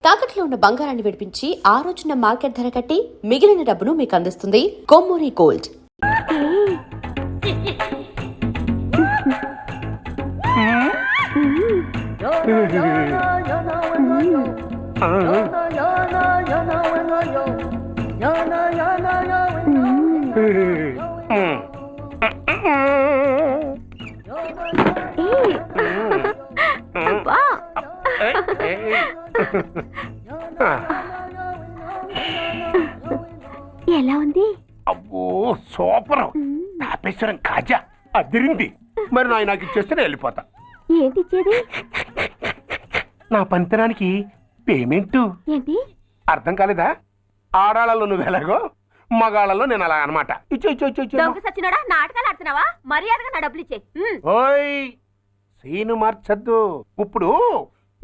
తాకట్లో ఉన్న బంగారాన్ని విడిపించి ఆ రోజున మార్కెట్ ధర కట్టి మిగిలిన డబ్బును మీకు అందిస్తుంది కొమ్మూరి గోల్డ్. ఎలా ఉంది? అబ్బో సూపర్. తాపేశ్వరం కాజా అదిరింది. మరి నాకు ఇచ్చేస్తే నేను వెళ్ళిపోతా. ఏంటి ఇచ్చేది? నా పంతనానికి పేమెంట్. ఏంటి అర్థం కాలేదా? ఆడాళ్ళలో నువ్వు ఎలాగో మగాళ్ళలో నేను అలా అనమాట. సచ్చినోడా, నాటకాలు ఆడుతున్నావా? మర్యాదగా నా డబ్బులు ఇచ్చే. ఓయ్ సీను మార్చద్దు. ఇప్పుడు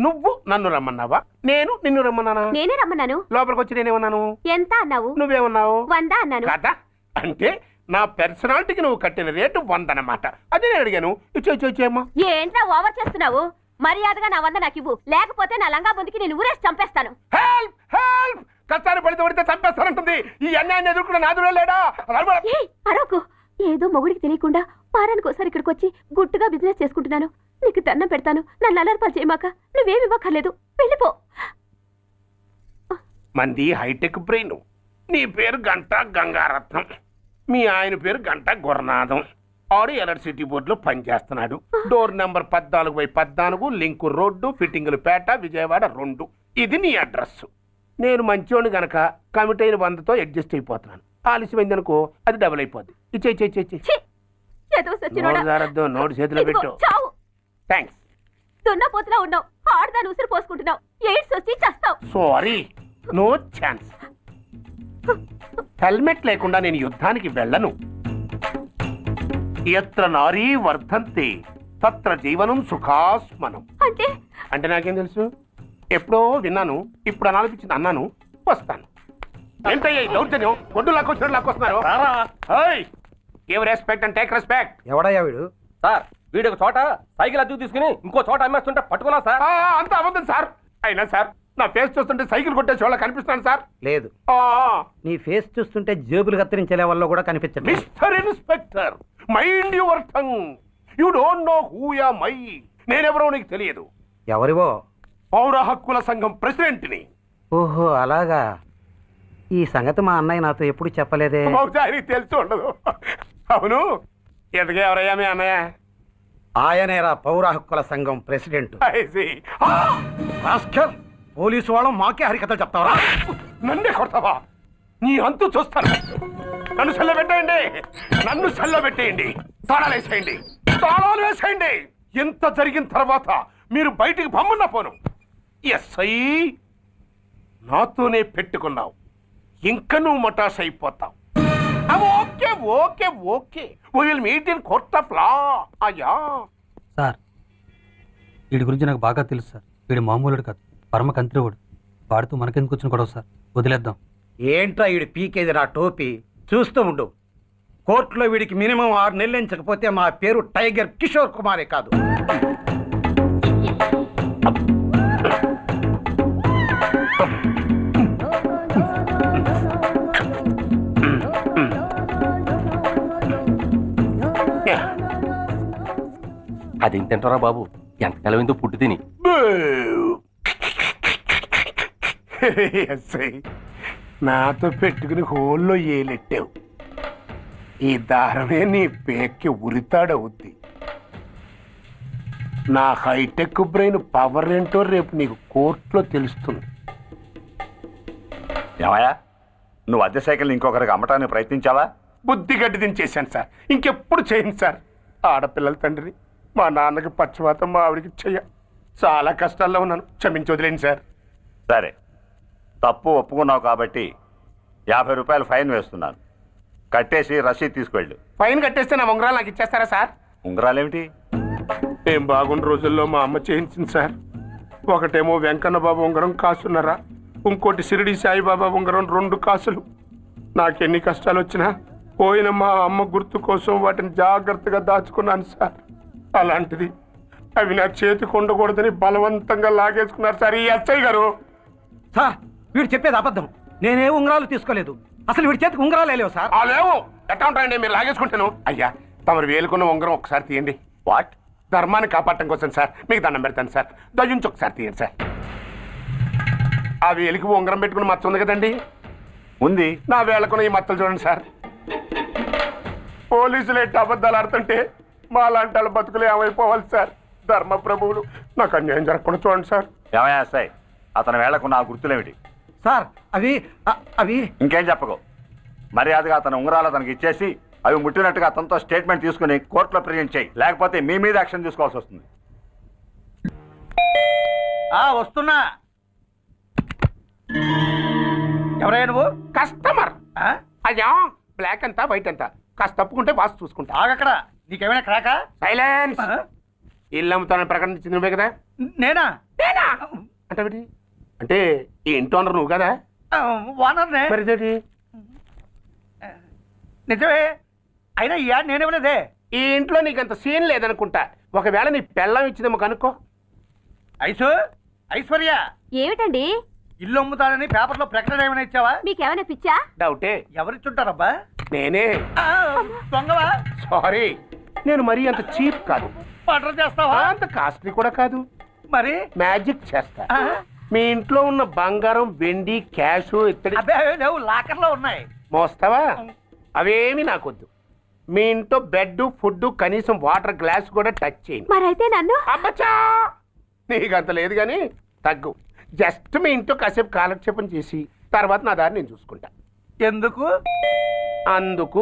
నువ్వు నన్ను రమ్మన్నావా, నేను నిన్ను రమ్మన్నానా? నేనే రమ్మన్నాను. లోపలికి వచ్చి నేనేమన్నాను? ఎంత అన్నావు? నువ్వేమన్నావు? 100 అన్నాను. కదా అంటే నా పర్సనాలిటీకి నువ్వు కట్టిన రేటు 100 అన్నమాట. అదే నేను అడిగాను. ఇచ్చేమ్మా. ఏంట్రా ఓవర్ చేస్తున్నావు? మర్యాదగా నా 100 నాకు ఇవ్వు, లేకపోతే నా లంగా ముందుకి నేను ఊరేసి చంపేస్తాను. Help help. కష్టాన్ని పడితే చంపేస్తానంటుంది. ఈ అన్యాయాన్ని ఎదుర్కొన్న నాదుడే లేడా? అరవకు. ఏదో మొగుడికి తెలియకుండా వారానికి ఒకసారి ఇక్కడికి వచ్చి గుట్టుగా బిజినెస్ చేసుకుంటున్నాను. నీకు దండం పెడతాను, నన్ను అల్లరిపాలు చేయమాక. నువ్వేమి ఇవ్వక్కర్లేదు, వెళ్ళిపో. మంది హైటెక్ బ్రెయిన్. నీ పేరు గంటా గంగారత్నం, మీ ఆయన పేరు గంటా గురనాథం. ఆడు ఎలక్ట్రిసిటీ బోర్డులో పనిచేస్తున్నాడు. డోర్ నెంబర్ 14/14, లింకు రోడ్డు, ఫిట్టింగులు పేట, విజయవాడ 2. ఇది నీ అడ్రస్. నేను మంచోని గనక కమిట్ అయిన 100తో అడ్జస్ట్ అయిపోతున్నాను. ఆలస్యమైంది అనుకో అది డబుల్ అయిపోద్ది. నోటు చేతిలో పెట్టు. థ్యాంక్స్. దున్నపోతులా ఉన్నావు, ఆడదాని ఉసురు పోసుకుంటున్నావు. ఎయిడ్స్ వచ్చి చస్తావు. Sorry, no chance. హెల్మెట్ లేకుండా నేను యుద్ధానికి వెళ్ళను. ఎత్ర నారీ వర్ధంతే తత్ర జీవనం సుఖాస్మనం. అంటే నాకేం తెలుసు? ఎప్పుడో విన్నాను, ఇప్పుడు అనాలనిపించింది అన్నాను. వస్తాను. ఏంటయ్యా దౌర్జన్యం? ఒడ్డు లాక్కొస్తున్నారు. Give respect and take respect. ఎవడయ్యా వీడు? సార్ వీడు ఒక చోట సైకిల్ అద్దెకు తీసుకుని ఇంకో చోట అమ్మేస్తుంటే పట్టుకున్నా సార్. అంతా అబద్ధం సార్. అయినా సార్ నా ఫేస్ చూస్తుంటే సైకిల్ కొట్టే చోళ్ళ కనిపిస్తాను సార్. లేదు, నీ ఫేస్ చూస్తుంటే జేబులు కత్తిరించే లెవెల్లో కూడా కనిపించదు. Mister inspector, mind your tongue. You don't know who am I. నేనెవరో నీకు తెలియదు. ఎవరివో? పౌర హక్కుల సంఘం ప్రెసిడెంట్ని. ఓహో అలాగా. ఈ సంగతి మా అన్నయ్య నాతో ఎప్పుడు చెప్పలేదే. బహుశా ఆయనకి తెలిసి ఉండదు. అవును, ఎదగా ఎవరయ్యా మీ అన్నయ్య? ఆయనేరా పౌర హక్కుల సంఘం ప్రెసిడెంట్. పోలీసు వాళ్ళం మాకే హరికథలు చెప్తావరా? నన్నే కొడతావా? నీ అంతు చూస్తాను. నన్ను సెల్లబెట్టేయండి. తాళాలు వేసేయండి. ఎంత జరిగిన తర్వాత మీరు బయటికి పంపన్న పోను. ఎస్ఐ నాతోనే పెట్టుకున్నావు, ఇంకా నువ్వు మటాస్ అయిపోతావు. Okay okay okay, will meet in court of law. అయ్యా సార్, వీడి గురించి నాకు బాగా తెలుసు సార్. వీడి మామూలుడు కాదు, పరమ కంత్రివాడు. వాడితో మనకెందుకు వచ్చిన గొడవ సార్? వదిలేద్దాం. ఏంట్రా వీడి పీకేది నా టోపీ? చూస్తూ ఉండు. కోర్టులో వీడికి మినిమం 6 నెలలు ఎంచకపోతే మా పేరు టైగర్ కిషోర్ కుమారే కాదు. అదేం తింటారా బాబు? ఎంత కలవిందో పుట్టు తిని. నాతో పెట్టుకుని హోల్లో ఏలెట్టావు. ఈ దారమే నీ పేక్కి ఉరితాడవుద్ది. నా హైటెక్ బ్రెయిన్ పవర్ ఏంటో రేపు నీకు కోర్టులో తెలుస్తుంది. ఏమయ్యా, నువ్వు అద్దె సైకిల్ ఇంకొకరికి అమ్మటానికి ప్రయత్నించావా? బుద్ధి గడ్డి దించేశాను సార్. ఇంకెప్పుడు చేయను సార్. ఆడపిల్లల తండ్రి, మా నాన్నకి పక్షవాతం, మా ఆవిడికి చెయ్య. చాలా కష్టాల్లో ఉన్నాను, క్షమించి వదిలేండి సార్. సరే, తప్పు ఒప్పుకున్నావు కాబట్టి 50 రూపాయలు ఫైన్ వేస్తున్నాను. కట్టేసి రసీదు తీసుకువెళ్ళు. ఫైన్ కట్టేస్తే నా ఉంగరాలు నాకు ఇచ్చేస్తారా సార్? ఉంగరాలేమిటి? ఏం బాగున్న రోజుల్లో మా అమ్మ చేయించింది సార్. ఒకటేమో వెంకన్న బాబు ఉంగరం కాసున్నరా, ఇంకోటి షిరిడి సాయిబాబా ఉంగరం 2 కాసులు. నాకెన్ని కష్టాలు వచ్చినా పోయిన మా అమ్మ గుర్తు కోసం వాటిని జాగ్రత్తగా దాచుకున్నాను సార్. అలాంటిది అవి నా చేతికి ఉండకూడదని బలవంతంగా లాగేసుకున్నారు సార్ ఈ ఎస్ఐ గారు. సార్ వీడు చెప్పేది అబద్ధం. నేనే ఉంగరాలు తీసుకోలేదు. అసలు వీడి చేతికి ఉంగరాలే లేవు సార్. ఆ లేవు ఎట్లా ఉంటాయండి, మీరు లాగేసుకుంటాను. అయ్యా తమరు వేలుకున్న ఉంగరం ఒకసారి తీయండి. వాట్? ధర్మాన్ని కాపాడటం కోసం సార్, మీకు దండం పెడతాను సార్. దయ్యుంచి ఒకసారి తీయండి సార్. ఆ వేలికి ఉంగరం పెట్టుకుని మచ్చ ఉంది కదండి, ఉంది. నా వేళకున్న ఈ మచ్చలు చూడండి సార్. పోలీసులు ఎట్టి అబద్ధాలు ఆడుతుంటే మా లాంటి వాళ్ళ బతుకులు ఏమైపోవాలి సార్. ధర్మ ప్రభువులు నాకు అన్యాయం జరగకుండా చూడండి సార్. ఏమయ్యా ఎస్ఐ, అతని వేళకున్న ఆ గుర్తులేమిటి? సార్ అవి ఇంకేం చెప్పకు. మర్యాదగా అతని ఉంగరాలు అతనికి ఇచ్చేసి అవి ముట్టినట్టుగా అతనితో స్టేట్మెంట్ తీసుకుని కోర్టులో ప్రజెంట్ చేయి. లేకపోతే మీ మీద యాక్షన్ తీసుకోవాల్సి వస్తుంది. వస్తున్నా. ఎవరైనా నువ్వు? కస్టమర్. అయ్యా బ్లాక్ అంతా వైట్ అంతా కాస్త తప్పుకుంటే బాస్ చూసుకుంటా. ఆగక్కడ. నీకేమైనా క్రాకా? సైలెన్స్. ఇల్లు అమ్ముతానని ప్రకటించింది నువ్వే కదా? నేనా? అంటే అంటే ఈ ఇంటి ఓనర్ నువ్వు కదా? ఓనర్నే. మరి నిజమే. అయినా ఈ యాడ్ నేనేమలేదే. ఈ ఇంట్లో నీకు అంత సీన్ లేదనుకుంటా. ఒకవేళ నీ పెళ్ళం ఇచ్చిందేమో కనుక్కో. ఐశ్వర్య, ఏమిటండి ఇల్లు అమ్ముతానని పేపర్లో ప్రకటన ఏమైనా ఇచ్చావా? మీకేమైనా పిచ్చా? డౌటే. ఎవరిచ్చుంటారబ్బా? నేనే. దొంగవా? సారీ, నేను మరీ అంత చీప్ కాదు. మర్డర్ చేస్తావా? అంత కాస్ట్లీ కూడా కాదు. మరి మ్యాజిక్ చేస్తా. మీ ఇంట్లో ఉన్న బంగారం, వెండి, క్యాష్ ఇత్తడి అబ్బే లేవు, లాకర్లో ఉన్నాయి. మోస్తావా? అవేమి నాకొద్దు. మీ ఇంట్లో బెడ్, ఫుడ్, కనీసం వాటర్ గ్లాస్ కూడా టచ్ చేయండి. మరైతే నన్ను అబ్బచ్చా, నీకు అంత లేదు కానీ తగ్గు. జస్ట్ మీ ఇంట్లో కాసేపు కాలక్షేపం చేసి తర్వాత నా దారి నేను చూసుకుంటా. ఎందుకు? అందుకు.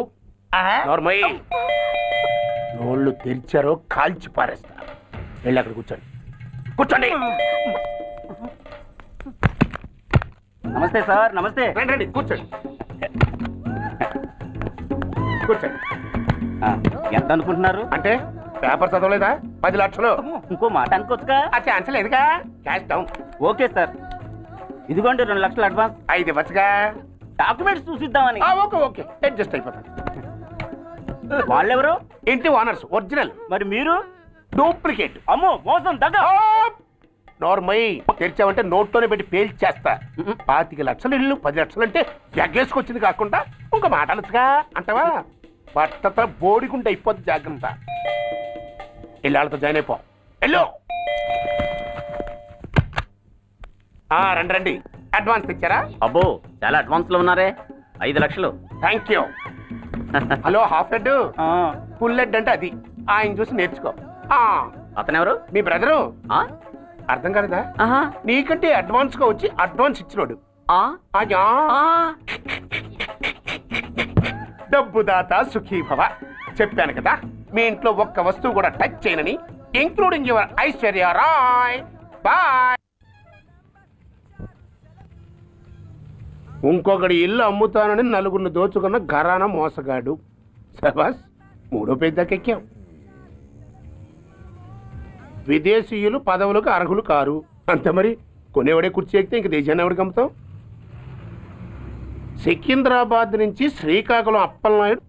నార్మల్ నోళ్ళు తెరిచారో కాల్చి పారేస్తా. వెళ్ళి అక్కడ కూర్చోండి. కూర్చోండి. నమస్తే సార్. నమస్తే. రండి రండి కూర్చోండి. కూర్చోండి. ఎంత అనుకుంటున్నారు? అంటే పేపర్ చదవలేదా? 10 లక్షలు. ఇంకో మాట అనుకోవచ్చుగా. ఆ ఛాన్స్ లేదుగా. Cash down. ఓకే సార్, ఇదిగోండి 2 లక్షలు అడ్వాన్స్. 5 ఇవ్వచ్చుగా. డాక్యుమెంట్స్ చూసిద్దామని. ఓకే ఓకే, అడ్జస్ట్ అయిపోతాను. వాళ్ళెవరు? ఇంటి ఓనర్స్. ఒరిజినల్. మరి మీరు? డూప్లికేట్. అమ్మో మోసం దగ్గ. నార్మల్ తెరిచావంటే నోట్లోనే పెట్టి పేల్చేస్తా. 25 లక్షలు ఇల్లు 10 లక్షలు అంటే ఎగ్గేసుకొచ్చింది కాకుండా ఇంకో మాట అనొచ్చుగా అంటావా? బట్టతో బోడిగుంటే అయిపోద్ది. జాగ్రత్త. ఇళ్ళతో జాయిన్ అయిపో. వెళ్ళు. రండి రండి. అడ్వాన్స్ తెచ్చారా? అబ్బో చాలా అడ్వాన్స్ లో ఉన్నారే. 5 లక్షలు. Thank you. Hello, half head full head అంటే అది. ఆయన చూసి నేర్చుకో. అతనెవరు? మీ బ్రదరు. అర్థం కాలేదా? నీకంటే అడ్వాన్స్ గా వచ్చి అడ్వాన్స్ ఇచ్చినోడు. డబ్బు దాత సుఖీ భవ. చెప్పాను కదా మీ ఇంట్లో ఒక్క వస్తువు కూడా టచ్ చేయనని, including your Aishwarya Rai. Bye. ఇంకొకటి ఇల్లు అమ్ముతానని నలుగురిని దోచుకున్న ఘరానా మోసగాడు. శబాస్, 3వ పేజీ దాకా ఎక్కాం. విదేశీయులు పదవులకు అర్హులు కారు. అంతే మరి. కొనేవాడే కుర్చీ ఎక్కితే ఇంక దేశాన్ని ఎవరికి అమ్ముతాం? సికింద్రాబాద్ నుంచి శ్రీకాకుళం అప్పలనాయుడు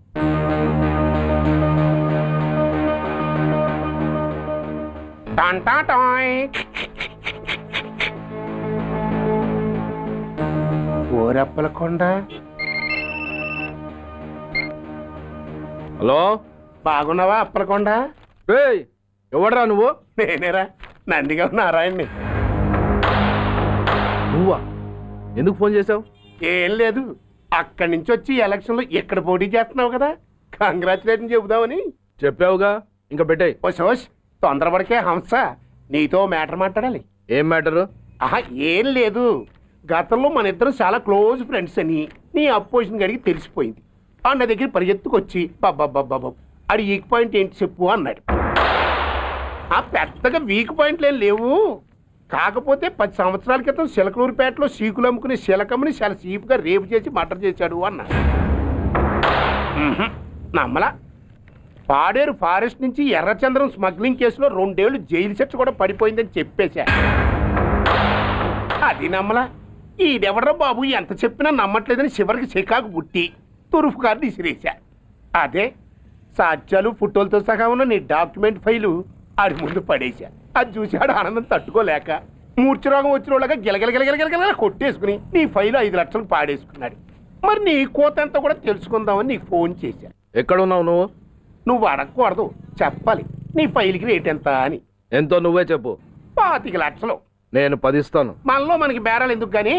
ఓరప్పలకొండ. హలో, బాగున్నావా అప్పలకొండ? ఎవడరా నువ్వు? నేనేరా, నందిగా నారాయణ్ని. నువ్వా? ఎందుకు ఫోన్ చేసావు? ఏం లేదు, అక్కడి నుంచి వచ్చి ఎలక్షన్లో ఇక్కడ పోటీ చేస్తున్నావు కదా, కంగ్రాచులేషన్ చెబుదామని. చెప్పావుగా, ఇంకా పెట్టాయి. ఓ సోష్, తొందరపడికే హంస, నీతో మ్యాటర్ మాట్లాడాలి. ఏం మ్యాటరు? ఏం లేదు, గతంలో మన ఇద్దరు చాలా క్లోజ్ ఫ్రెండ్స్ అని నీ అపోజిషన్ గడికి తెలిసిపోయింది. అన్న దగ్గర పరిగెత్తుకొచ్చి బాబా అది వీక్ పాయింట్ ఏంటి చెప్పు అన్నాడు. పెద్దగా వీక్ పాయింట్లు ఏం లేవు, కాకపోతే 10 సంవత్సరాల క్రితం చిలకలూరుపేటలో సీకులు అమ్ముకునే శిలకమ్మని చాలా సీపుగా రేపు చేసి మర్డర్ చేశాడు అన్నాడు. నమ్మలా. పాడేరు ఫారెస్ట్ నుంచి ఎర్రచంద్రం స్మగ్లింగ్ కేసులో 2 ఏళ్లు జైలు శిక్ష కూడా పడిపోయిందని చెప్పేశా. అది నమ్మలా. ఈడెవడ్రా బాబు ఎంత చెప్పినా నమ్మట్లేదని చివరికి చికాకు పుట్టి తురుపు కార్డు ఇసిరేశా. అదే సాక్ష్యాలు ఫోటోలతో సహా ఉన్న నీ డాక్యుమెంట్ ఫైలు ఆడి ముందు పడేశా. అది చూశాడు ఆనందం తట్టుకోలేక మూర్ఛరోగం వచ్చిన వాళ్ళగా గిలగిలగిలగిలగిలగిల కొట్టేసుకుని నీ ఫైల్ 5 లక్షలు పాడేసుకున్నాడు. మరి నీ కోతంతా కూడా తెలుసుకుందామని నీకు ఫోన్ చేశాను. ఎక్కడున్నావు నువ్వు? నువ్వు అడగకూడదు, చెప్పాలి. నీ ఫైల్కి రేట్ ఎంత అని. ఎంతో నువ్వే చెప్పు. 25 లక్షలు. నేను 10 ఇస్తాను. మనలో మనకి బేరాలు ఎందుకు కానీ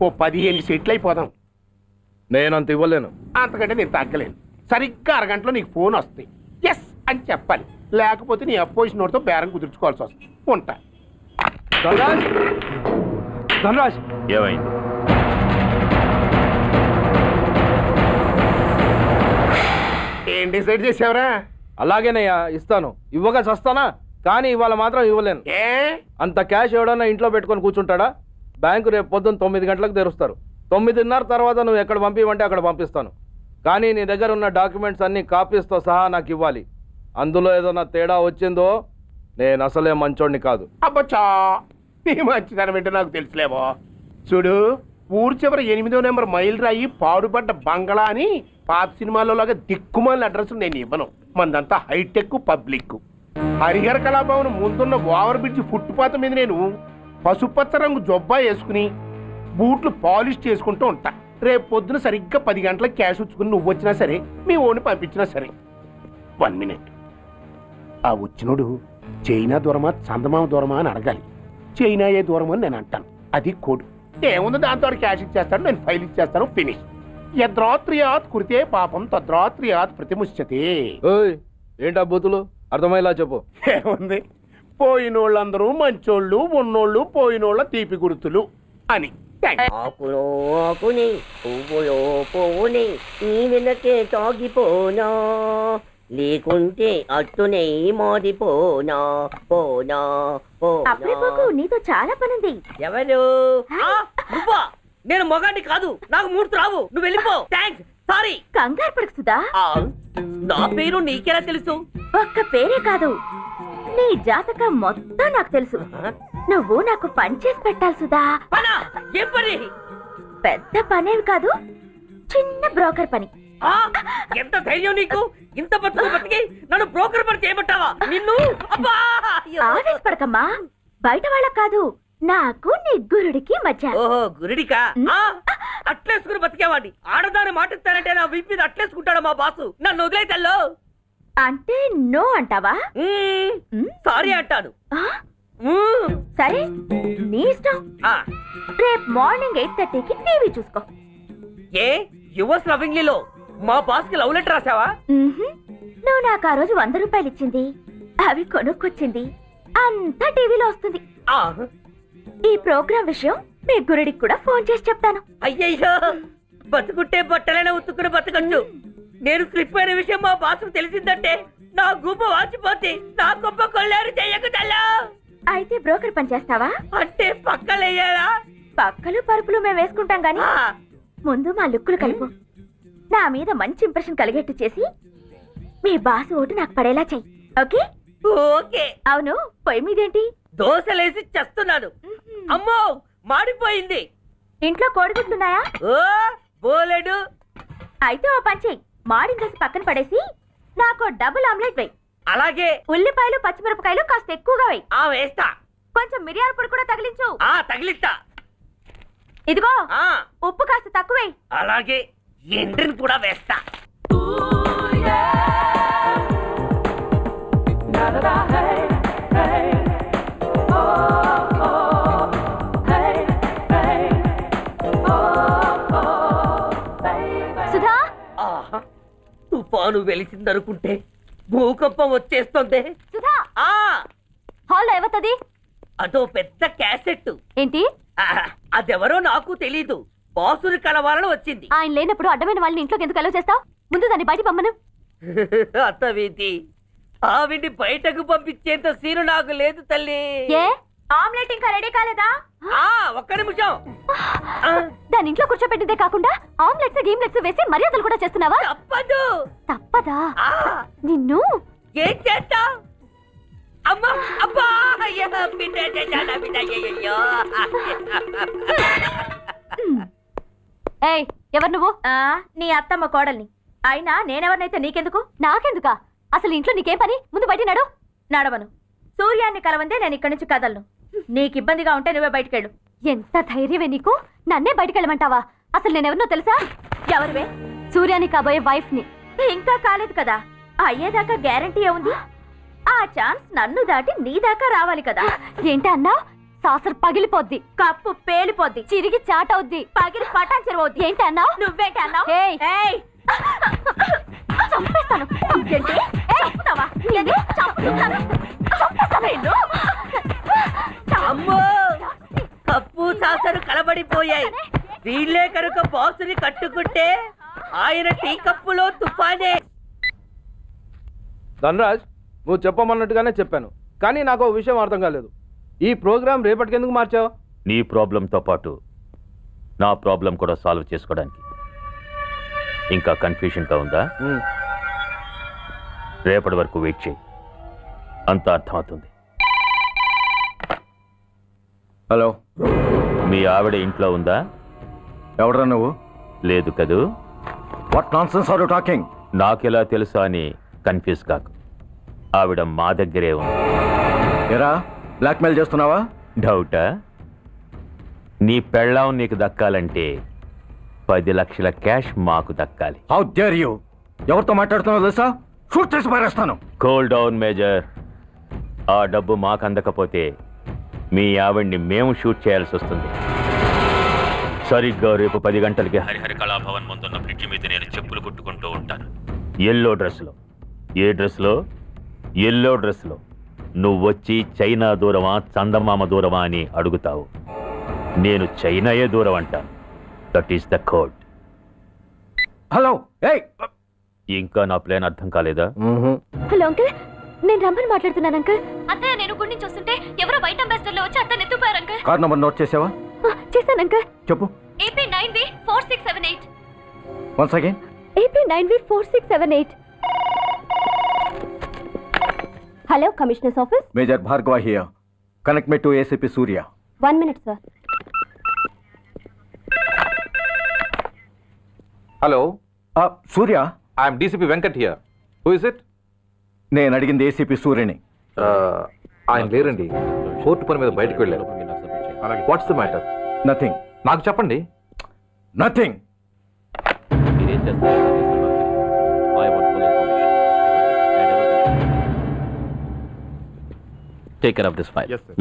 ఓ 15 సెటిల్ అయిపోదాం. నేను అంత ఇవ్వలేను. అంతకంటే నేను తగ్గలేను. సరిగ్గా అరగంటలో నీకు ఫోన్ వస్తాయి. ఎస్ అని చెప్పాలి, లేకపోతే నీ అపోజిషన్ వాడితో బేరం కుదుర్చుకోవాల్సి వస్తుంది. ఉంటా. ధనరాజ్, ధనరాజ్, ఏమైంది? ఏం డిసైడ్ చేసావురా? అలాగేనయ్యా ఇస్తాను. ఇవ్వగా చస్తానా, కానీ ఇవాళ మాత్రం ఇవ్వలేను. ఏ అంత క్యాష్ ఎవడన్నా ఇంట్లో పెట్టుకొని కూర్చుంటాడా? బ్యాంకు రేపు పొద్దున్న 9 గంటలకు తెరుస్తారు. 9:30 తర్వాత నువ్వు ఎక్కడ పంపివంటే అక్కడ పంపిస్తాను. కానీ నీ దగ్గర ఉన్న డాక్యుమెంట్స్ అన్ని కాపీస్తో సహా నాకు ఇవ్వాలి. అందులో ఏదైనా తేడా వచ్చిందో నేను అసలే మంచోడిని కాదు. అబ్బచ్చా, నీ మంచిదనం ఏంటో నాకు తెలుసులేవో. చూడు, ఊరు చివరి 8వ నెంబర్ మైల్ రాయి పాడుపడ్డ బంగళా అని పాత సినిమాలో లాగా దిక్కుమాలిన అడ్రస్ నేను ఇవ్వను. మందంతా హైటెక్ పబ్లిక్. హరిహర కళాభవన్ ముందున్న ఓవర్ బ్రిడ్జ్ ఫుట్పాత్ మీద నేను పసుపచ్చ రంగు జొబ్బా వేసుకుని బూట్లు పాలిష్ చేసుకుంటూ ఉంటా. రేపు పొద్దున సరిగ్గా 10 గంటలకు క్యాష్ వచ్చుకుని నువ్వు వచ్చినా సరే, మీ ఓన్ని పంపించినా సరే. 1 మినిట్. ఆ వచ్చినోడు చైనా దూరమా చందమామ దూరమా అని అడగాలి. చైనా ఏ దూరం అని నేను అంటాను. అది కోడ్. ఏముంది, దాంతో క్యాష్ ఇచ్చేస్తాను, నేను ఫైల్ ఇచ్చేస్తాను, ఫినిష్. యద్రాత్రియాత్ కురితే పాపం తద్రాత్రియాత్ ప్రతిముష్యతే. ఓయ్, ఏంటా బూతులు? అర్థమయ్యేలా చెప్పు. ఏముంది, పోయినోళ్ళందరూ మంచోళ్ళు, ఉన్నోళ్ళు పోయినోళ్ళ తీపి గుర్తులు అని. ఆకులో ఆకుని పువ్వులో పువ్వుని నీ వెనకే తాగిపోనా, లేకుంటే అట్టునే మారిపోనా పోనా అప్పుడే పోకు, నీతో చాలా పనుంది. ఎవరు? నువ్వా? నేను మొగాన్ని కాదు, నాకు మూర్తి రావు. నువ్వు వెళ్ళిపో. Thanks, sorry. కంగారు పడకు సుధా. నా పేరు నీకెలా తెలుసు? ఒక్క పేరే కాదు, నీ జాతకం మొత్తం నాకు తెలుసు. నువ్వు నాకు పని చేసి పెట్టాలి సుధా. పనా? ఏం పని? పెద్ద పనేవి కాదు, చిన్న బ్రోకర్ పని. ఎంత ధైర్యం నీకు? ఇంత బతికి నన్ను బ్రోకర్ పని చేయబట్టావా? నిన్ను ఆవేశపడకమ్మా, బయట వాళ్ళకు కాదు, నాకు నీ గురుడికి మధ్య. ఓహో, గురుడికా? అట్లేసుకుని బతికేవాడిని. ఆడదాన్ని మాటిస్తానంటే నా వీపు మీద అట్లేసుకుంటాడు మా బాసు. నన్ను వదిలేతల్లో. అంటే నో అంటావా? సారీ అంటాను. సరే, నీ ఇష్టం. రేపు మార్నింగ్ 8:30కి టీవీ చూసుకో. ఏ యువర్స్ లవింగ్లీలో మా బాస్ కి లవ్ లెటర్ రాసావా? నువ్వు నాకు ఆ రోజు 100 రూపాయలు ఇచ్చింది, అవి కొనుక్కొచ్చింది అంతా టీవీలో వస్తుంది. ఈ ప్రోగ్రాం విషయం మీ గురుడికి కూడా ఫోన్ చేసి చెప్తాను. అయ్యయ్యో, బతుకుంటే బట్టలైనా ఉత్తుకుని బతకచ్చు. నేను స్లిప్ అయిన విషయం మా బాసుకు తెలిసిందంటే నా గుబ్బ వాచిపోతే నా గొప్ప కొల్లారు చెయ్యకుదల్లా. అయితే బ్రోకర్ పని చేస్తావా? అంటే పక్కలేయాలా? పక్కలు పరుపులు మేము వేసుకుంటాం గాని ముందు మా లుక్కులు కలుపు. నా మీద మంచి ఇంప్రెషన్ కలిగేట్టు చేసి మీ బాసు ఓటు నాకు పడేలా చెయ్యి. ఓకే? ఓకే. అవును, పొయ్యి మీదేంటి? దోశలేసి చేస్తున్నాను. అమ్మో, మాడిపోయింది. ఇంట్లో కోడిగుడ్లున్నాయా? ఓ బోలెడు. అయితే ఓ పని చెయ్యి, మాడి దోశ పక్కన పడేసి నాకు డబుల్ ఆమ్లెట్ వెయ్యి. అలాగే. ఉల్లిపాయలు పచ్చిమిరపకాయలు కాస్త ఎక్కువగా వెయ్యి. వేస్తా. కొంచెం మిరియాల పొడి కూడా తగిలించు. తగిలిస్తా. ఇదిగో ఉప్పు కాస్త తక్కువ వెయ్యి. అలాగే, ఎండ్రిని కూడా వేస్తా. సుధా, తుఫాను వెలిసిందనుకుంటే భూకంపం వచ్చేస్తుంది. సుధా, హాల్లో ఏవతది? అదో పెద్ద క్యాసెట్. ఏంటి? అదెవరో నాకు తెలీదు. బాసుని కలవాలని వచ్చింది. ఆయన లేనప్పుడు అడ్డమైన వాళ్ళని ఇంట్లోకి ఎందుకు అలౌ చేస్తావు? ముందు దాన్ని బయట పంపను. అత్తవీతి, ఆవిడ్ని బయటకు పంపించేంత సీను నాకు లేదు తల్లి. ఏ ఆమ్లెట్ ఇంకా రెడీ కాలేదా? ఒక్క నిమిషం. దాని ఇంట్లో కూర్చోబెట్టిందే కాకుండా ఆమ్లెట్స్ గీమ్లెట్స్ వేసి మర్యాదలు కూడా చేస్తున్నావా? తప్పదు. తప్పదా? నిన్ను ఏం చేస్తా? అమ్మా, అబ్బా, ఏయ్, ఎవరు నువ్వు? నీ అత్తమ్మ కోడల్ని. అయినా నేనెవరినైతే నీకెందుకు? నాకెందుకా? అసలు ఇంట్లో నీకేం పని? ముందు బయట నడు. నడవను. సూర్యాన్ని కలవందే నేను ఇక్కడి నుంచి కదలను. నీకు ఇబ్బందిగా ఉంటే నువ్వే బయటకెళ్ళు. ఎంత ధైర్యమే నీకు? నన్నే బయటకెళ్ళమంటావా? అసలు నేనెవరినో తెలుసా? ఎవరివే? సూర్యాని కాబోయే వైఫ్ ని. ఇంకా కాలేదు కదా, అయ్యేదాకా గ్యారంటీ ఏముంది? ఆ ఛాన్స్ నన్ను దాటి నీ దాకా రావాలి కదా. ఏంటి అన్నా? సాసర్ పగిలిపోద్ది, కప్పు పేలిపోద్ది, చిరిగి చాటవుద్ది, పగిలి పటాన్ చెరువవుద్ది. ఏంటి అన్నా? నువ్వేంటి అన్నా? చంపేస్తాను. ఏంటి? చంపుతావా? ఏంటి? చంపుతాను. చంపేస్తాను నిన్ను. అమ్మో, కప్పు సాసరు కలబడిపోయాయి. వీళ్ళే కనుక బాసుని కట్టుకుంటే ఆయన టీ కప్పులో తుఫానే. ధనరాజ్, నువ్వు చెప్పమన్నట్టుగానే చెప్పాను, కానీ నాకు ఒక విషయం అర్థం కాలేదు. ఈ ప్రోగ్రామ్ రేపటికి ఎందుకు మార్చావు? నీ ప్రాబ్లంతో పాటు నా ప్రాబ్లం కూడా సాల్వ్ చేసుకోవడానికి. ఇంకా కన్ఫ్యూషన్గా ఉందా? రేపటి వరకు వెయిట్ చేయి, అంతా అర్థమవుతుంది. హలో, మీ ఆవిడ ఇంట్లో ఉందా? ఎవడరా నువ్వు? లేదు కదూ. What nonsense are you talking? నాకెలా తెలుసా అని కన్ఫ్యూజ్ కాకు, ఆవిడ మా దగ్గరే ఉంది. ఎరా, బ్లాక్మెయిల్ చేస్తున్నావా? డౌటా? నీ పెళ్ళాం నీకు దక్కాలంటే 10 లక్షల క్యాష్ మాకు దక్కాలి. How dare you! ఎవరితో మాట్లాడుతున్నావు తెలుసా? షూట్ చేసి పారేస్తాను. Cool down major. ఆ డబ్బు మాకు అందకపోతే మీ ఆవిడ్ని మేము షూట్ చేయాల్సి వస్తుంది. సరిగ్గా రేపు 10 గంటలకి హరిహర కళాభవన్ ముందున్న బ్రిడ్జి మీద నేను చెప్పులు కుట్టుకుంటూ ఉంటాను. ఎల్లో డ్రెస్లో. ఏ డ్రెస్లో? ఎల్లో డ్రెస్లో. నువ్వు వచ్చి చైనా దూరమా చందమామ దూరమా అని అడుగుతావు. నేను చైనాయే దూరం అంటాను. That is the code. Hello, ఏయ్! ఇంకా నా ప్లాన్ అర్థం కాలేదా? హలో అంకుల్, నేను రమ్మని మాట్లాడుతున్నాను అంకుల్. అత్తయ్య నేను గుడి నుంచి వస్తుంటే ఎవరో వైట్ అంబాసిడర్ లో వచ్చి అత్తని ఎత్తుపోయారు అంకుల్. కార్ నంబర్ నోట్ చేసావా? చేశాను అంకుల్. చెప్పు. AP9V4678. Once again. AP9V4678. Hello, commissioners office. Major Bhargava here. Connect me to ACP Surya. 1 minute sir. Hello, Surya, I'm DCP Venkat here. Who is it? నేను అడిగింది ACP సూర్యని. ఆయన లేరండి, కోర్టు పని మీద బయటకు వెళ్ళారు. What's the matter? నథింగ్. నాకు చెప్పండి. నథింగ్. మీరేం చేస్తారు? I want full information. And everything. Take care of this file. Yes, sir.